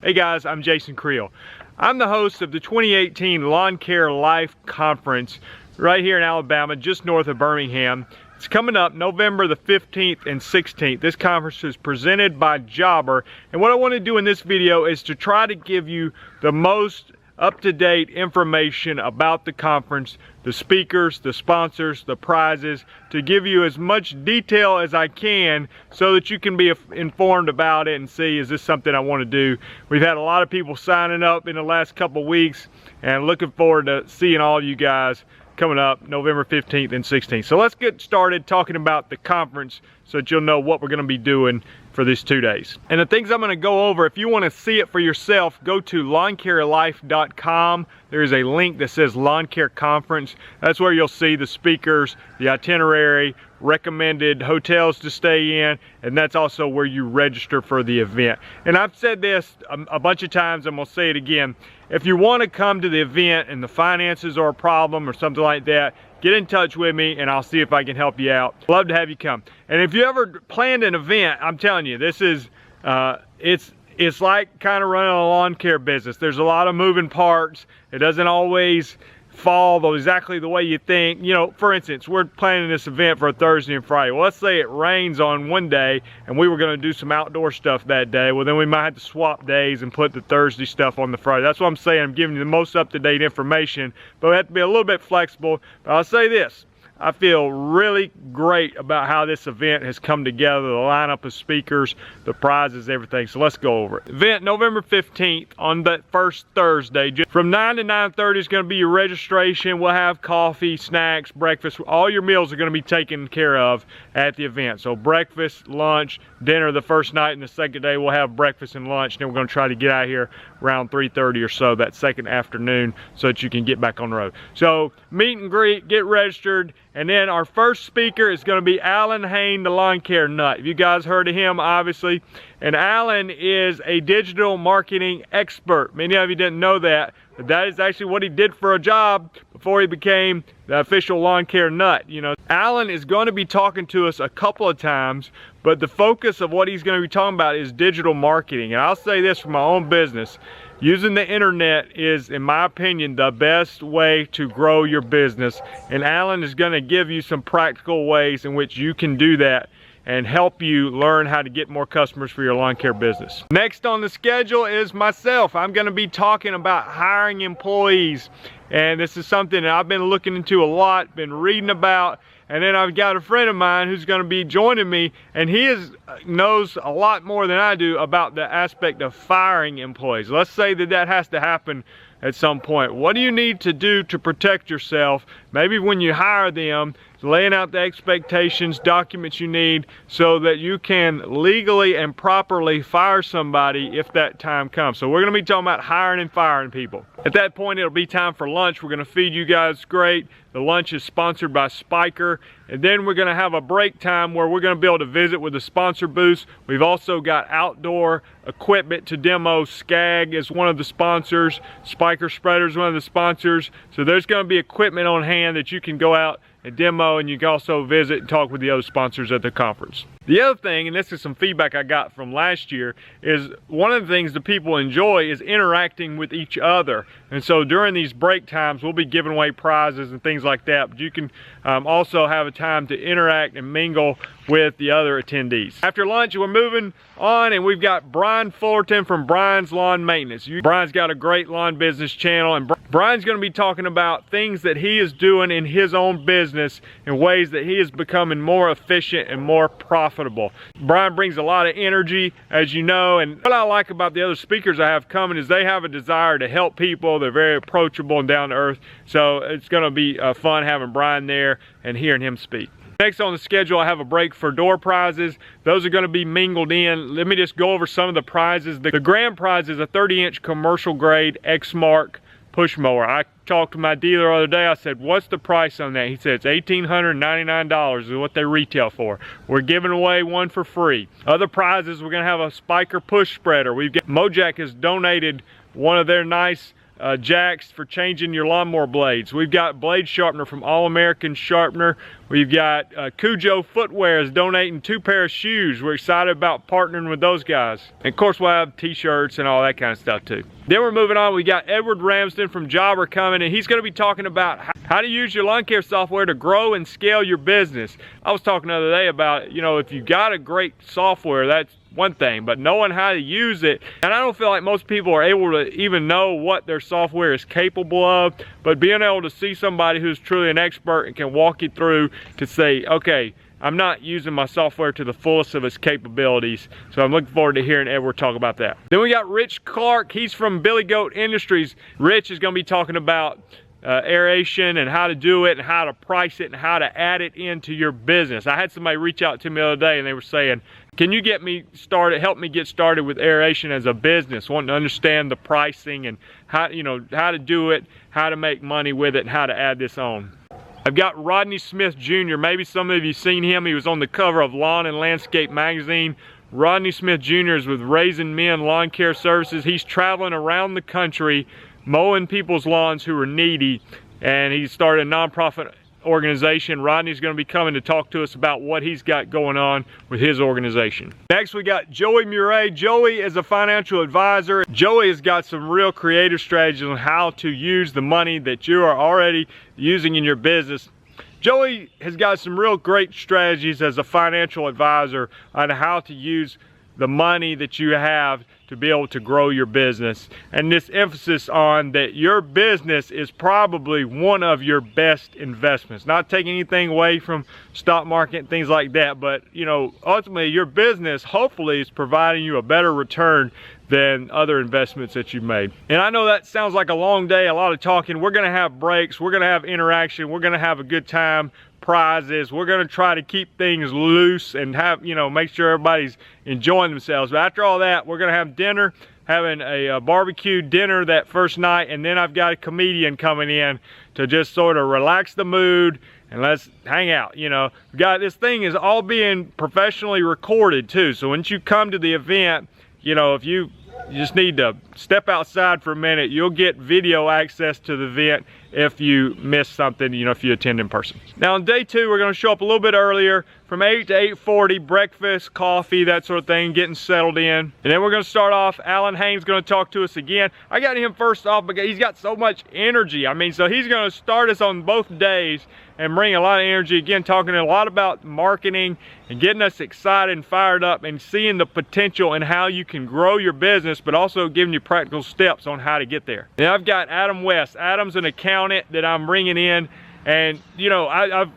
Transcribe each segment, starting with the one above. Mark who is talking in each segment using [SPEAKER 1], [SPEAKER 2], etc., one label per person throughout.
[SPEAKER 1] Hey guys, I'm Jason Creel. I'm the host of the 2018 Lawn Care Life Conference right here in Alabama, just north of Birmingham. It's coming up November the 15th and 16th. This conference is presented by Jobber, and what I want to do in this video is to try to give you the most up-to-date information about the conference, the speakers, the sponsors, the prizes, to give you as much detail as I can so that you can be informed about it and see, is this something I want to do? We've had a lot of people signing up in the last couple weeks, and looking forward to seeing all you guys coming up November 15th and 16th. So let's get started talking about the conference so that you'll know what we're going to be doing for these 2 days. And the things I'm going to go over, if you want to see it for yourself, go to lawncarelife.com. There is a link that says Lawn Care Conference. That's where you'll see the speakers, the itinerary, recommended hotels to stay in, and that's also where you register for the event. And I've said this a bunch of times, I'm going to say it again. If you want to come to the event and the finances are a problem or something like that, get in touch with me and I'll see if I can help you out. Love to have you come. And if you ever planned an event, I'm telling you, this is, it's like kind of running a lawn care business. There's a lot of moving parts. It doesn't always fall exactly the way you think. You know, for instance, we're planning this event for a Thursday and Friday. Well, let's say it rains on one day and we were going to do some outdoor stuff that day. Well, then we might have to swap days and put the Thursday stuff on the Friday. That's what I'm saying. I'm giving you the most up-to-date information, but we have to be a little bit flexible. But I'll say this, I feel really great about how this event has come together, the lineup of speakers, the prizes, everything. So let's go over it. Event November 15th on that first Thursday. From 9 to 9:30 is going to be your registration. We'll have coffee, snacks, breakfast. All your meals are going to be taken care of at the event. So breakfast, lunch, dinner the first night, and the second day we'll have breakfast and lunch. And then we're going to try to get out of here around 3:30 or so that second afternoon so that you can get back on the road. So meet and greet, get registered. And then our first speaker is going to be Alan Hain, the lawn care nut. You guys heard of him, obviously. And Alan is a digital marketing expert. Many of you didn't know that, but that is actually what he did for a job before he became the official lawn care nut. You know, Alan is going to be talking to us a couple of times, but the focus of what he's going to be talking about is digital marketing. And I'll say this from my own business. Using the internet is, in my opinion, the best way to grow your business. And Alan is going to give you some practical ways in which you can do that and help you learn how to get more customers for your lawn care business. Next on the schedule is myself. I'm going to be talking about hiring employees. And this is something that I've been looking into a lot, been reading about. And then I've got a friend of mine who's going to be joining me, and he knows a lot more than I do about the aspect of firing employees. Let's say that has to happen at some point. What do you need to do to protect yourself? Maybe when you hire them, laying out the expectations, documents you need so that you can legally and properly fire somebody if that time comes. So we're going to be talking about hiring and firing people. At that point, it'll be time for lunch. We're going to feed you guys great. The lunch is sponsored by Spiker. And then we're going to have a break time where we're going to be able to visit with the sponsor booths. We've also got outdoor equipment to demo. Skag is one of the sponsors. Spiker Spreader is one of the sponsors. So there's going to be equipment on hand that you can go out and demo, and you can also visit and talk with the other sponsors at the conference. The other thing, and this is some feedback I got from last year, is one of the things that people enjoy is interacting with each other. And so during these break times, we'll be giving away prizes and things like that, but you can also have a time to interact and mingle with the other attendees. After lunch, we're moving on, and we've got Brian Fullerton from Brian's Lawn Maintenance. Brian's got a great lawn business channel, and Brian's going to be talking about things that he is doing in his own business in ways that he is becoming more efficient and more profitable. Brian brings a lot of energy, as you know, and what I like about the other speakers I have coming is they have a desire to help people. They're very approachable and down to earth, so it's going to be fun having Brian there and hearing him speak. Next on the schedule, I have a break for door prizes. Those are going to be mingled in. Let me just go over some of the prizes. The grand prize is a 30-inch commercial grade X-Mark push mower. I talked to my dealer the other day. I said, what's the price on that? He said it's $1,899 is what they retail for. We're giving away one for free. Other prizes, we're going to have a Spiker push spreader. We've got Mojack has donated one of their nice jacks for changing your lawnmower blades. We've got blade sharpener from All American Sharpener. We've got Cujo Footwear is donating 2 pairs of shoes. We're excited about partnering with those guys. And of course we'll have t-shirts and all that kind of stuff too. Then we're moving on. We got Edward Ramsden from Jobber coming, and he's going to be talking about how to use your lawn care software to grow and scale your business. I was talking the other day about, you know, if you got a great software, that's one thing, but knowing how to use it, and I don't feel like most people are able to even know what their software is capable of, but being able to see somebody who's truly an expert and can walk you through to say, okay, I'm not using my software to the fullest of its capabilities. So I'm looking forward to hearing Edward talk about that. Then we got Rich Clark. He's from Billy Goat Industries. Rich is going to be talking about aeration and how to do it and how to price it and how to add it into your business. I had somebody reach out to me the other day and they were saying, can you get me started, help me get started with aeration as a business, wanting to understand the pricing and how, you know, how to do it, how to make money with it, and how to add this on. I've got Rodney Smith Jr. Maybe some of you seen him. He was on the cover of Lawn and Landscape magazine. Rodney Smith Jr. is with Raising Men Lawn Care Services. He's traveling around the country mowing people's lawns who are needy, and he started a nonprofit organization. Rodney's going to be coming to talk to us about what he's got going on with his organization. Next we got Joey Murray. Joey is a financial advisor. Joey has got some real creative strategies on how to use the money that you are already using in your business. Joey has got some real great strategies as a financial advisor on how to use the money that you have to be able to grow your business, and this emphasis on that your business is probably one of your best investments. Not taking anything away from stock market and things like that, but you know, ultimately your business hopefully is providing you a better return than other investments that you've made. And I know that sounds like a long day, a lot of talking. We're gonna have breaks, we're gonna have interaction, we're gonna have a good time, prizes. We're gonna try to keep things loose and have, you know, make sure everybody's enjoying themselves. But after all that, we're gonna have dinner, having a barbecue dinner that first night, and then I've got a comedian coming in to just sort of relax the mood and let's hang out. You know, we got this thing is all being professionally recorded too. So once you come to the event, you know, if you just need to step outside for a minute, you'll get video access to the event if you miss something, you know, if you attend in person. Now on day 2, we're gonna show up a little bit earlier from 8 to 8:40, breakfast, coffee, that sort of thing, getting settled in. And then we're gonna start off, Alan Haynes gonna talk to us again. I got him first off because he's got so much energy. I mean, so he's gonna start us on both days and bring a lot of energy, again, talking a lot about marketing and getting us excited and fired up and seeing the potential and how you can grow your business, but also giving you practical steps on how to get there. Now I've got Adam West. Adam's an accountant that I'm bringing in, and you know,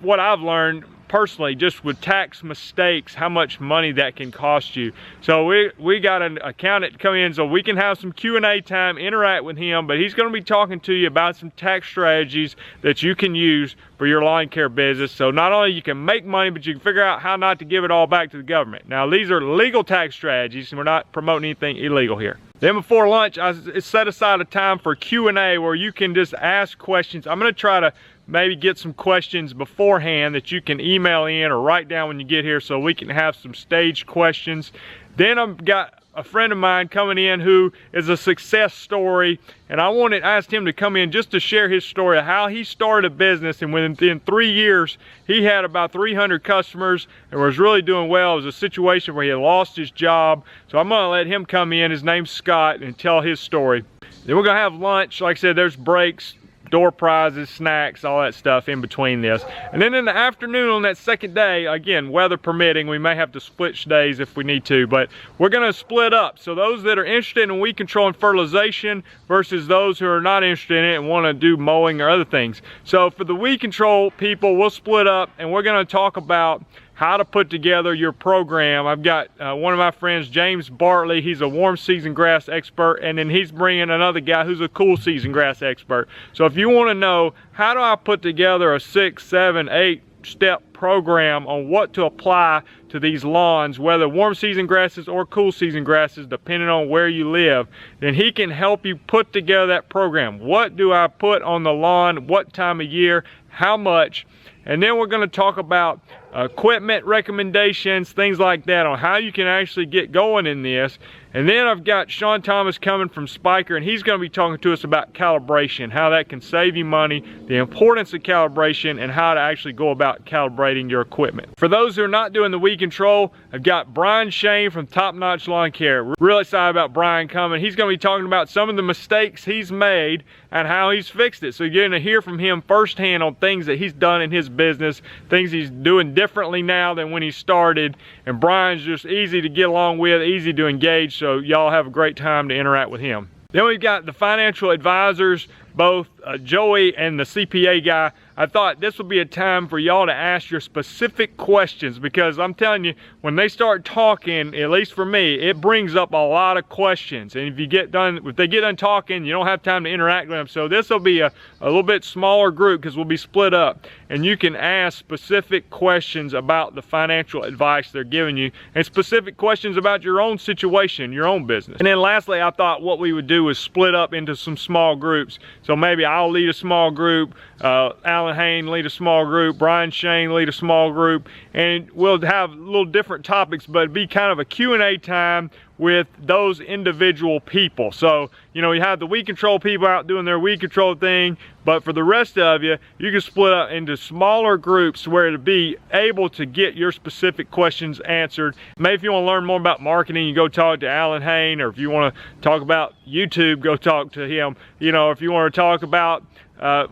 [SPEAKER 1] what I've learned personally just with tax mistakes, how much money that can cost you. So we got an accountant come in so we can have some Q&A time, interact with him, but he's going to be talking to you about some tax strategies that you can use for your lawn care business. So not only you can make money, but you can figure out how not to give it all back to the government. Now these are legal tax strategies, and we're not promoting anything illegal here. Then before lunch, I set aside a time for Q&A where you can just ask questions. I'm going to try to maybe get some questions beforehand that you can email in or write down when you get here so we can have some staged questions. Then I've got a friend of mine coming in who is a success story, and I asked him to come in just to share his story of how he started a business, and within 3 years he had about 300 customers and was really doing well. It was a situation where he had lost his job, so I'm going to let him come in. His name's Scott, and tell his story. Then we're going to have lunch. Like I said, there's breaks, door prizes, snacks, all that stuff in between this. And then in the afternoon on that second day, again, weather permitting, we may have to split days if we need to, but we're gonna split up. So those that are interested in weed control and fertilization versus those who are not interested in it and wanna do mowing or other things. So for the weed control people, we'll split up and we're gonna talk about how to put together your program. I've got one of my friends, James Bartley. He's a warm season grass expert, and then he's bringing another guy who's a cool season grass expert. So if you want to know how do I put together a 6, 7, 8 step program on what to apply to these lawns, whether warm season grasses or cool season grasses, depending on where you live, then he can help you put together that program. What do I put on the lawn? What time of year? How much? And then we're going to talk about equipment recommendations, things like that, on how you can actually get going in this. And then I've got Sean Thomas coming from Spiker, and he's going to be talking to us about calibration, how that can save you money, the importance of calibration, and how to actually go about calibrating your equipment. For those who are not doing the weed control, I've got Brian Shane from Top Notch Lawn Care. We're really excited about Brian coming. He's going to be talking about some of the mistakes he's made and how he's fixed it. So you're going to hear from him firsthand on things that he's done in his business, things he's doing differently now than when he started. And Brian's just easy to get along with, easy to engage, so y'all have a great time to interact with him. Then we've got the financial advisors, both Joey and the CPA guy. I thought this would be a time for y'all to ask your specific questions, because I'm telling you, when they start talking, at least for me, it brings up a lot of questions. And if they get done talking, you don't have time to interact with them. So this will be a little bit smaller group, because we'll be split up, and you can ask specific questions about the financial advice they're giving you, and specific questions about your own situation, your own business. And then lastly, I thought what we would do is split up into some small groups. So maybe I'll lead a small group, Alan Hain lead a small group, Brian Shane lead a small group, and we'll have little different topics, but it'd be kind of a Q&A time with those individual people. So, you know, you have the weed control people out doing their weed control thing, but for the rest of you, you can split up into smaller groups where to be able to get your specific questions answered. Maybe if you want to learn more about marketing, you go talk to Alan Hain, or if you want to talk about YouTube, go talk to him. You know, if you want to talk about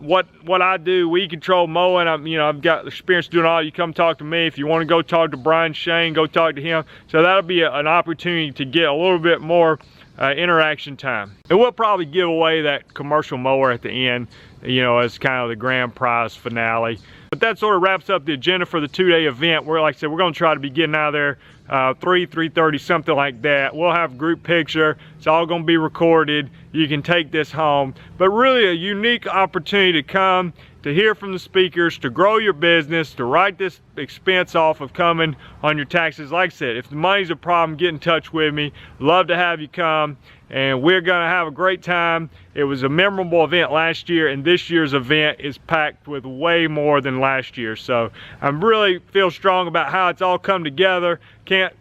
[SPEAKER 1] what I do, weed control, mowing, I've got experience doing all. You come talk to me. If you want to go talk to Brian Shane, go talk to him. So that'll be an opportunity to get a little bit more interaction time. And we'll probably give away that commercial mower at the end, you know, as kind of the grand prize finale. But that sort of wraps up the agenda for the two-day event. Where, like I said, we're going to try to be getting out of there 3:30, something like that. We'll have a group picture. It's all going to be recorded. You can take this home. But really a unique opportunity to come, to hear from the speakers, to grow your business, to write this expense off of coming on your taxes. Like I said, if the money's a problem, get in touch with me. Love to have you come, and we're gonna have a great time. It was a memorable event last year, and this year's event is packed with way more than last year. So I really feel strong about how it's all come together. Can't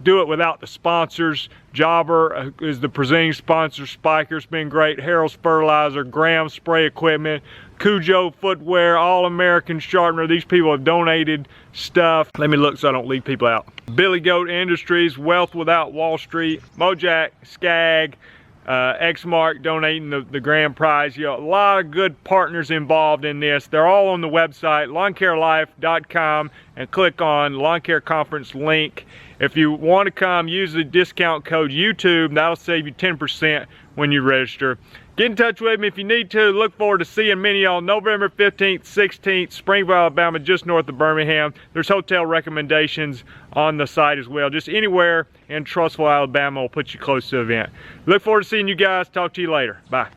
[SPEAKER 1] do it without the sponsors. Jobber is the presenting sponsor. Spiker's been great. Harold's Fertilizer, Graham Spray Equipment, Cujo Footwear, All American Sharpener. These people have donated stuff. Let me look so I don't leave people out. Billy Goat Industries, Wealth Without Wall Street, Mojack, Skag, Xmark donating the grand prize. You know, a lot of good partners involved in this. They're all on the website, lawncarelife.com, and click on Lawn Care Conference link. If you want to come, use the discount code YouTube. That'll save you 10% when you register. Get in touch with me if you need to. Look forward to seeing many of y'all November 15th, 16th, Springville, Alabama, just north of Birmingham. There's hotel recommendations on the site as well. Just anywhere in Trussville, Alabama will put you close to the event. Look forward to seeing you guys. Talk to you later. Bye.